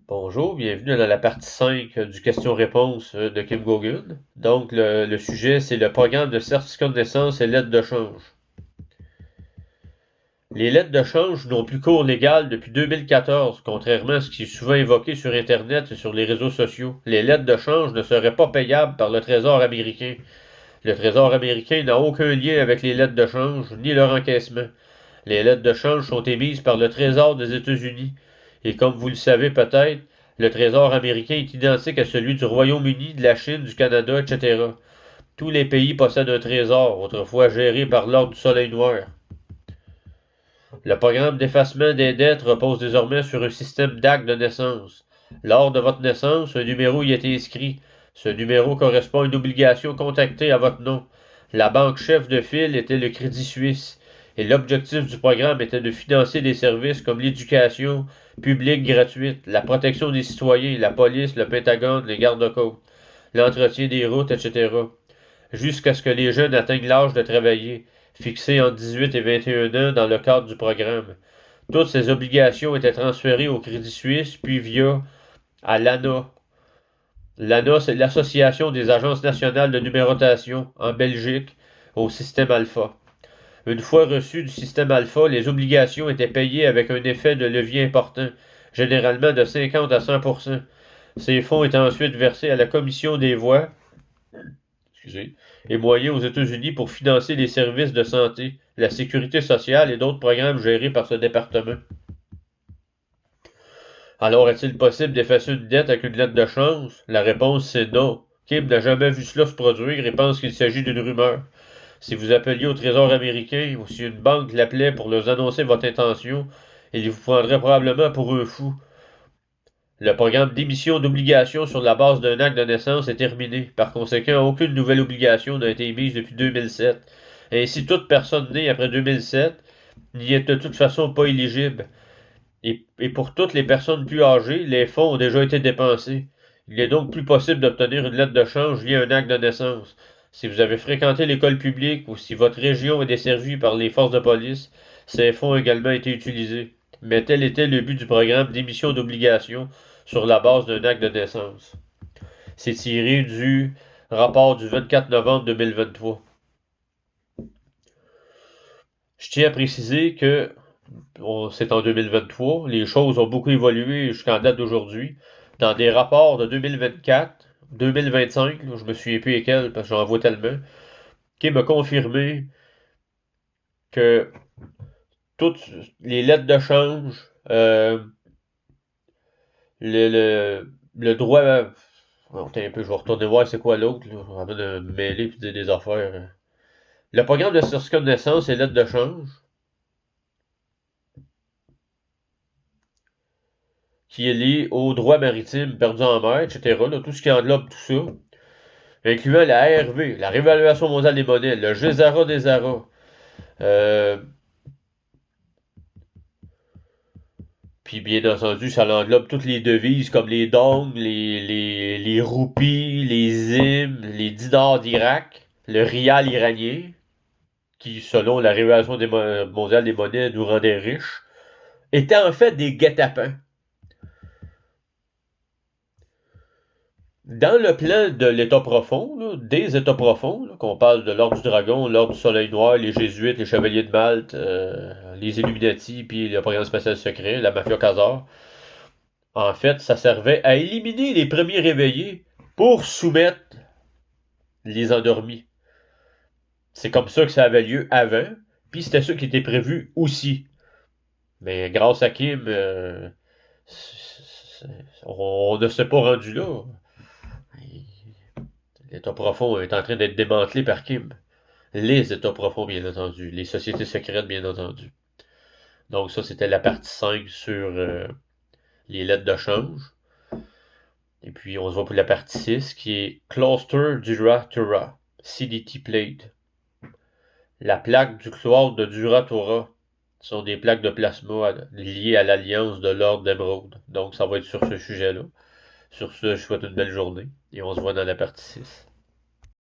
Bonjour, bienvenue dans la partie 5 du question-réponse de Kim Gogan. Donc, le sujet, c'est le programme de certificat de naissance et lettres de change. Les lettres de change n'ont plus cours légal depuis 2014, contrairement à ce qui est souvent évoqué sur Internet et sur les réseaux sociaux. Les lettres de change ne seraient pas payables par le Trésor américain. Le Trésor américain n'a aucun lien avec les lettres de change, ni leur encaissement. Les lettres de change sont émises par le Trésor des États-Unis. Et comme vous le savez peut-être, le Trésor américain est identique à celui du Royaume-Uni, de la Chine, du Canada, etc. Tous les pays possèdent un trésor, autrefois géré par l'Ordre du Soleil Noir. Le programme d'effacement des dettes repose désormais sur un système d'actes de naissance. Lors de votre naissance, un numéro y est inscrit. Ce numéro correspond à une obligation contactée à votre nom. La banque chef de file était le Crédit Suisse, et l'objectif du programme était de financer des services comme l'éducation publique gratuite, la protection des citoyens, la police, le Pentagone, les gardes-côtes, l'entretien des routes, etc., jusqu'à ce que les jeunes atteignent l'âge de travailler, fixé entre 18 et 21 ans dans le cadre du programme. Toutes ces obligations étaient transférées au Crédit Suisse, puis via à l'ANA. L'ANA, c'est l'Association des agences nationales de numérotation en Belgique, au système Alpha. Une fois reçues du système Alpha, les obligations étaient payées avec un effet de levier important, généralement de 50 à 100%. Ces fonds étaient ensuite versés à la Commission des voies et moyens aux États-Unis pour financer les services de santé, la sécurité sociale et d'autres programmes gérés par ce département. Alors, est-il possible d'effacer une dette avec une lettre de change? La réponse, c'est non. Kim n'a jamais vu cela se produire et pense qu'il s'agit d'une rumeur. Si vous appeliez au Trésor américain ou si une banque l'appelait pour leur annoncer votre intention, il vous prendrait probablement pour un fou. Le programme d'émission d'obligations sur la base d'un acte de naissance est terminé. Par conséquent, aucune nouvelle obligation n'a été émise depuis 2007. Ainsi, toute personne née après 2007 n'y est de toute façon pas éligible. Et pour toutes les personnes plus âgées, les fonds ont déjà été dépensés. Il est donc plus possible d'obtenir une lettre de change via un acte de naissance. Si vous avez fréquenté l'école publique ou si votre région est desservie par les forces de police, ces fonds ont également été utilisés. Mais tel était le but du programme d'émission d'obligations sur la base d'un acte de naissance. C'est tiré du rapport du 24 novembre 2023. Je tiens à préciser que c'est en 2023, les choses ont beaucoup évolué jusqu'en date d'aujourd'hui. Dans des rapports de 2024, 2025, je me souviens plus lesquels parce que j'en vois tellement, qui m'a confirmé que toutes les lettres de change, le droit. Attends un peu, je vais retourner voir c'est quoi l'autre. Avant de me mêler et de dire des affaires. Le programme de certificat de naissance et lettres de change, qui est lié au droit maritime perdu en mer, etc. Là, tout ce qui englobe tout ça, incluant la ARV, la Réévaluation mondiale des monnaies, le GESARA des ARA, puis bien entendu, ça englobe toutes les devises comme les dongs, les roupies, les zims, les dinars d'Irak, le rial iranien, qui, selon la Réévaluation mondiale des monnaies, nous rendait riches, étaient en fait des guet-apens. Dans le plan de l'État profond, là, des États profonds, là, qu'on parle de l'Ordre du Dragon, l'Ordre du Soleil Noir, les Jésuites, les Chevaliers de Malte, les Illuminati, puis le Programme spatial secret, la Mafia Khazar, en fait, ça servait à éliminer les premiers réveillés pour soumettre les endormis. C'est comme ça que ça avait lieu avant, puis c'était ça qui était prévu aussi. Mais grâce à Kim, on ne s'est pas rendu là. L'État profond est en train d'être démantelé par Kim. Les États profonds, bien entendu. Les sociétés secrètes, bien entendu. Donc ça, c'était la partie 5 sur les lettres de change. Et puis, on se voit pour la partie 6, qui est Cluster Dura-Tura, CDT Plate. La plaque du cloître de Dura-Tura sont des plaques de plasma liées à l'alliance de l'ordre d'Émeraude. Donc, ça va être sur ce sujet-là. Sur ce, je souhaite une belle journée et on se voit dans la partie 6.